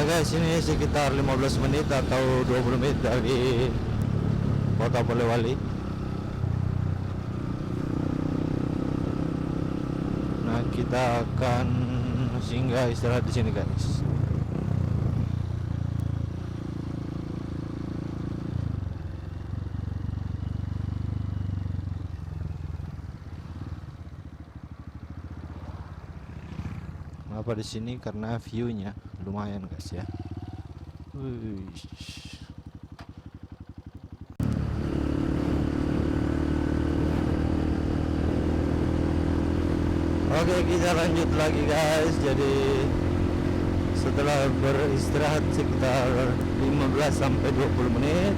Nah guys, ini sekitar 15 menit atau 20 menit dari kota Polewali. Nah, kita akan singgah istirahat di sini guys. Kenapa di sini? Karena view-nya lumayan guys ya. Wish. Oke, kita lanjut lagi guys. Jadi setelah beristirahat sekitar 15 sampai 20 menit,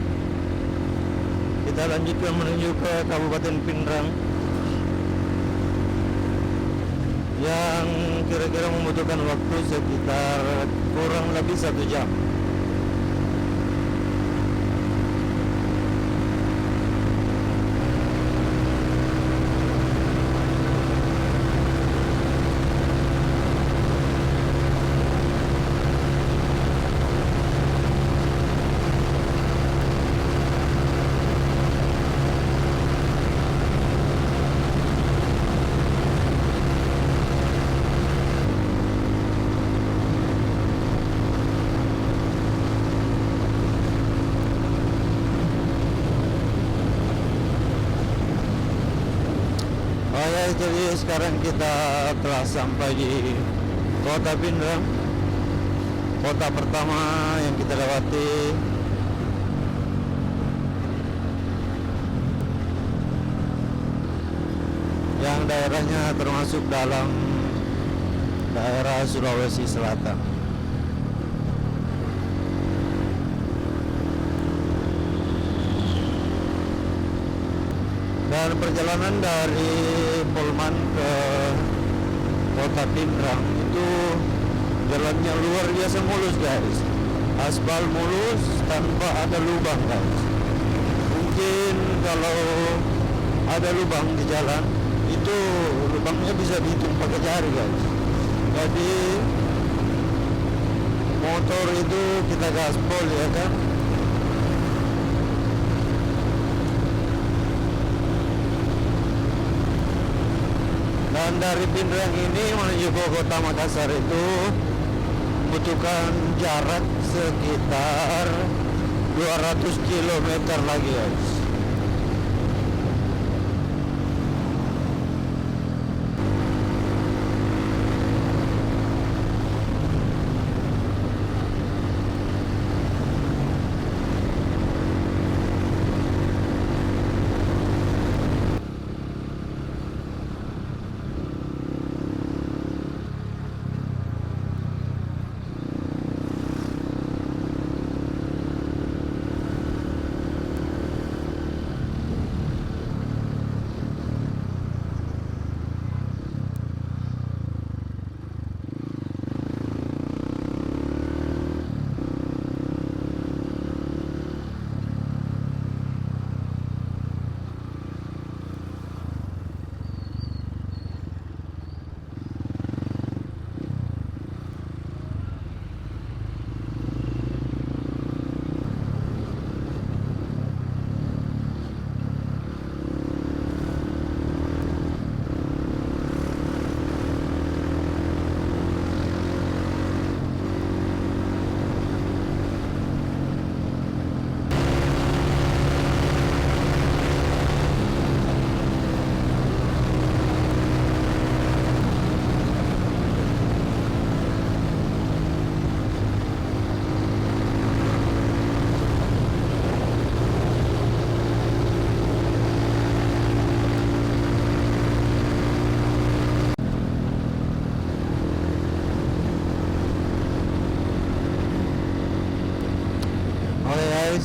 kita lanjutkan menuju ke Kabupaten Pinrang yang kira-kira membutuhkan waktu sekitar kurang lebih 1 jam. Jadi sekarang kita telah sampai di Kota Pinrang, kota pertama yang kita lewati. Yang daerahnya termasuk dalam daerah Sulawesi Selatan. Dan perjalanan dari Polman ke Kota Pinrang itu jalannya luar biasa mulus guys. Aspal mulus tanpa ada lubang guys. Mungkin kalau ada lubang di jalan itu lubangnya bisa dihitung pakai jari guys. Jadi motor itu kita gaspol ya kan. Dan dari Pinrang ini menuju ke Kota Makassar itu membutuhkan jarak sekitar 200 km lagi guys.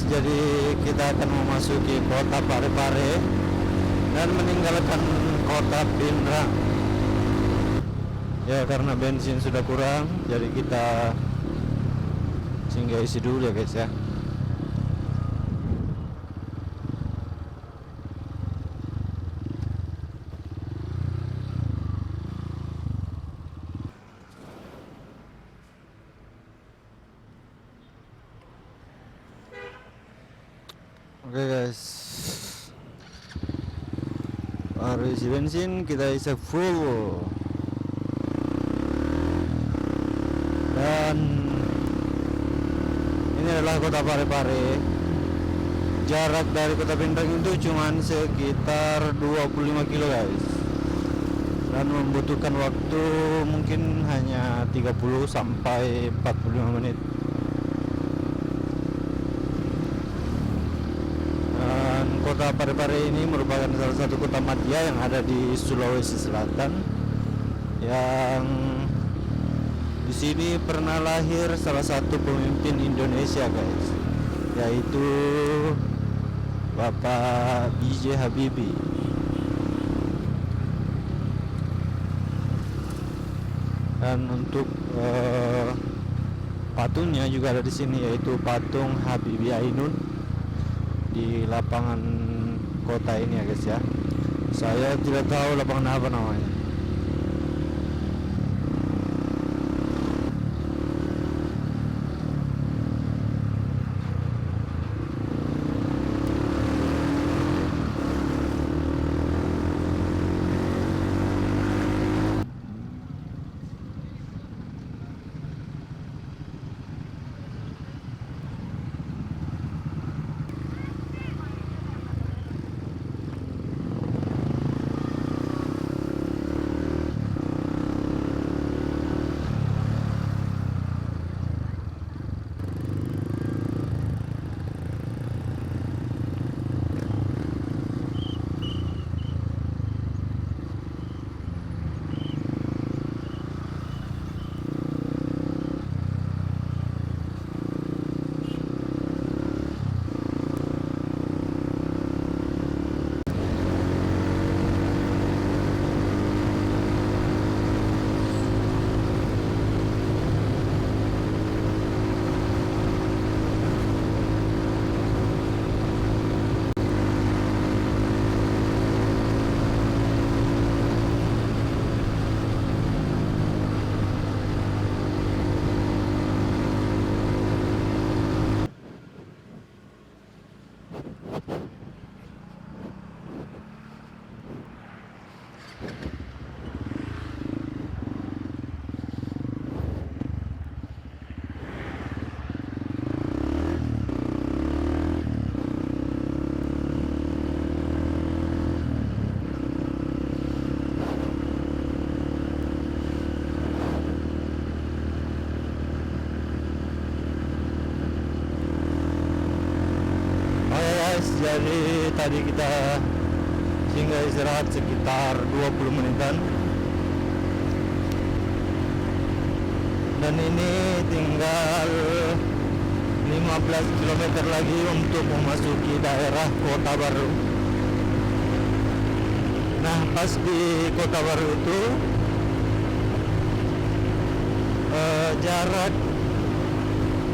Jadi kita akan memasuki kota Parepare dan meninggalkan kota Pinrang ya, karena bensin sudah kurang. Jadi kita singgah isi dulu ya guys ya. Oke guys, baru isi bensin, kita isi full. Dan ini adalah kota Parepare. Jarak dari kota Pindrang itu cuman sekitar 25 kilo guys, dan membutuhkan waktu mungkin hanya 30 sampai 45 menit. Dan kota Parepare ini merupakan salah satu kota madya yang ada di Sulawesi Selatan, yang di sini pernah lahir salah satu pemimpin Indonesia guys, yaitu Bapak B.J. Habibie. Dan untuk patungnya juga ada di sini, yaitu patung Habibie Ainun di lapangan kota ini ya guys ya. Saya tidak tahu lapangan apa namanya. Jadi tadi kita singgah istirahat sekitar 20 menitan, dan ini tinggal 15 km lagi untuk memasuki daerah Kota Baru. Nah, pas di Kota Baru itu jarak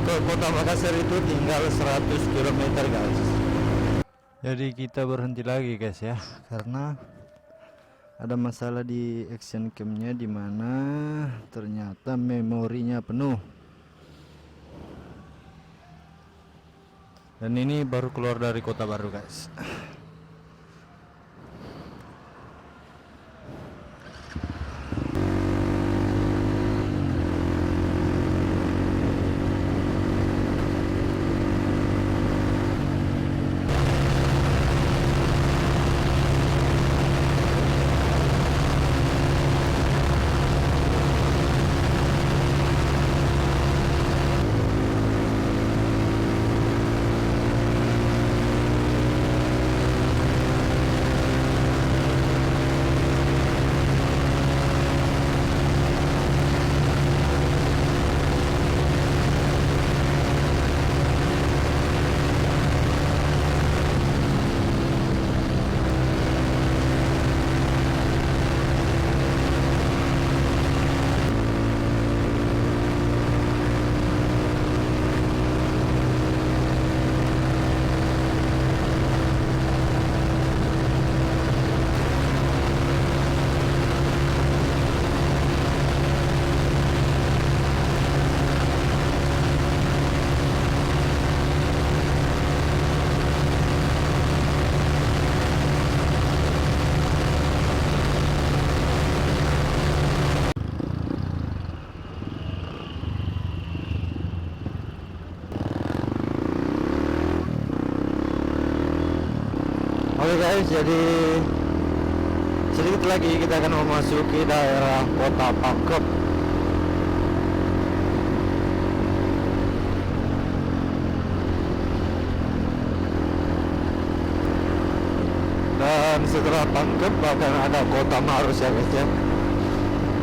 ke Kota Makassar itu tinggal 100 km guys. Jadi kita berhenti lagi guys ya, karena ada masalah di action camnya, dimana ternyata memorinya penuh. Dan ini baru keluar dari Kota Baru guys. Oke guys, jadi sedikit lagi kita akan memasuki daerah Kota Pangkep. Dan setelah Pangkep akan ada Kota Maros ya guys ya.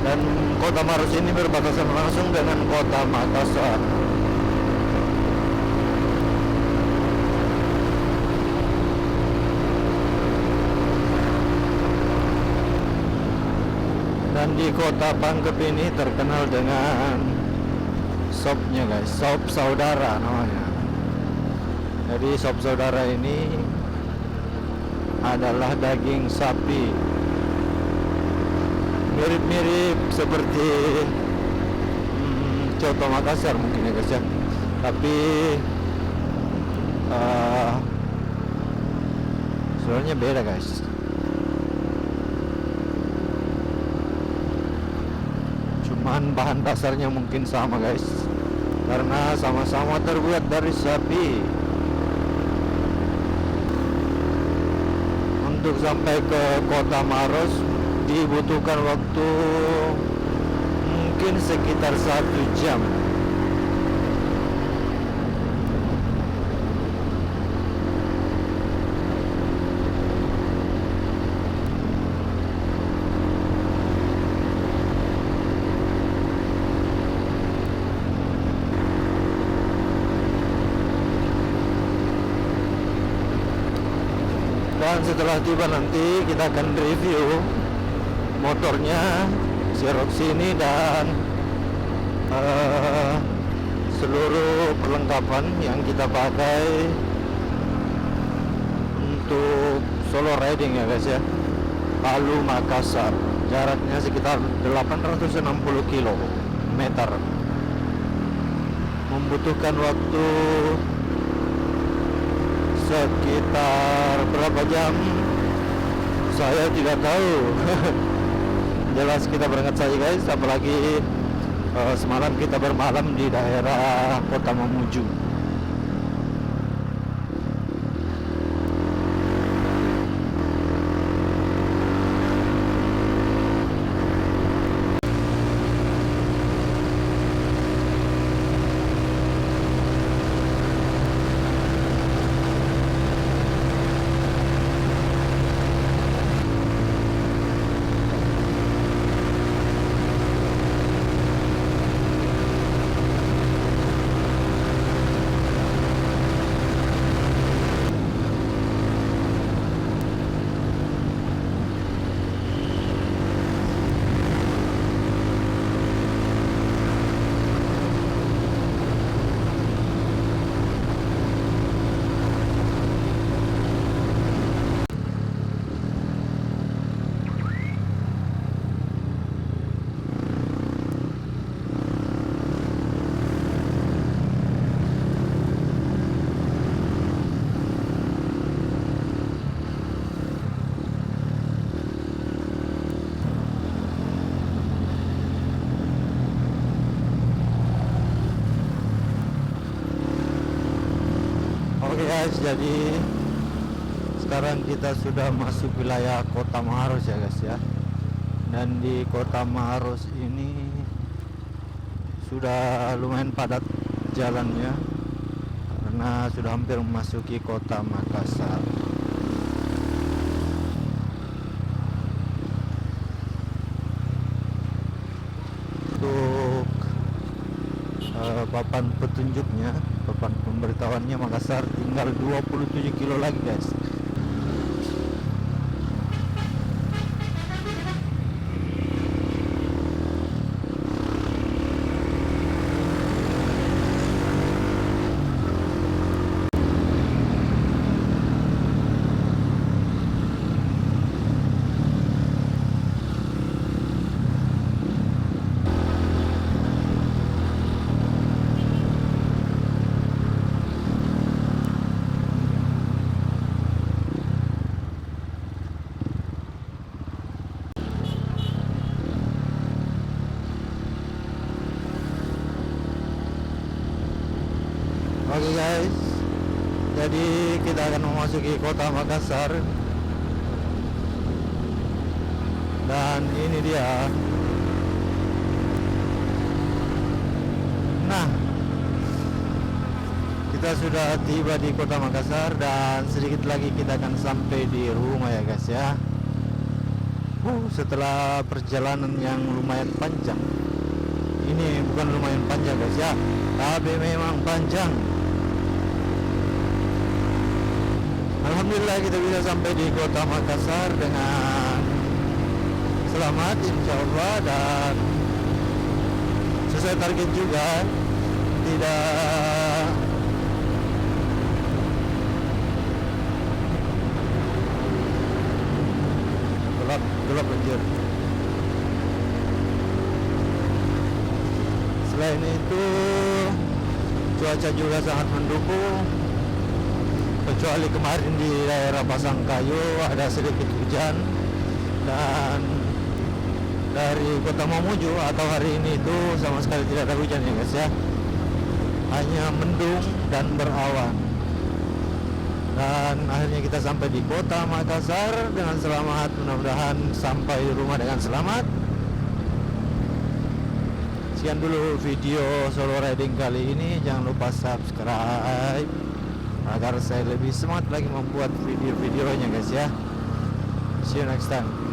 Dan Kota Maros ini berbatasan langsung dengan Kota Makassar. Dan di Kota Pangkep ini terkenal dengan sopnya guys, sop saudara namanya. Jadi sop saudara ini adalah daging sapi, mirip-mirip seperti coto Makassar mungkin ya guys ya. Tapi sebenarnya beda guys. Cuman bahan dasarnya mungkin sama guys, karena sama-sama terbuat dari sapi. Untuk sampai ke Kota Maros dibutuhkan waktu mungkin sekitar 1 jam. Dan setelah tiba nanti kita akan review motornya, Xerox ini, dan seluruh perlengkapan yang kita pakai untuk solo riding ya guys ya. Palu Makassar, jaraknya sekitar 860 km, membutuhkan waktu sekitar berapa jam saya tidak tahu. Jelas kita berangkat saja guys, apalagi semalam kita bermalam di daerah Kota Mamuju. Oke guys, jadi sekarang kita sudah masuk wilayah Kota Maros ya guys ya. Dan di Kota Maros ini sudah lumayan padat jalannya, karena sudah hampir memasuki Kota Makassar. Untuk papan petunjuknya, papan pemberitahuannya, Makassar tinggal 27 kilo lagi guys. Oke guys, jadi kita akan memasuki Kota Makassar Dan ini dia. Nah, kita sudah tiba di Kota Makassar dan sedikit lagi kita akan sampai di rumah ya guys ya. Setelah perjalanan yang lumayan panjang. Ini bukan lumayan panjang guys ya, tapi memang panjang. Alhamdulillah kita bisa sampai di Kota Makassar dengan selamat insyaallah, dan sesuai target juga. Tidak gelap anjir. Selain itu cuaca juga sangat mendukung, kecuali kemarin di daerah Pasangkayu ada sedikit hujan, dan dari Kota Mamuju atau hari ini itu sama sekali tidak ada hujan ya guys ya, hanya mendung dan berawan. Dan akhirnya kita sampai di Kota Makassar dengan selamat, mudah-mudahan sampai di rumah dengan selamat. Sekian dulu video solo riding kali ini, jangan lupa subscribe agar saya lebih semangat lagi membuat video-videonya guys ya. See you next time.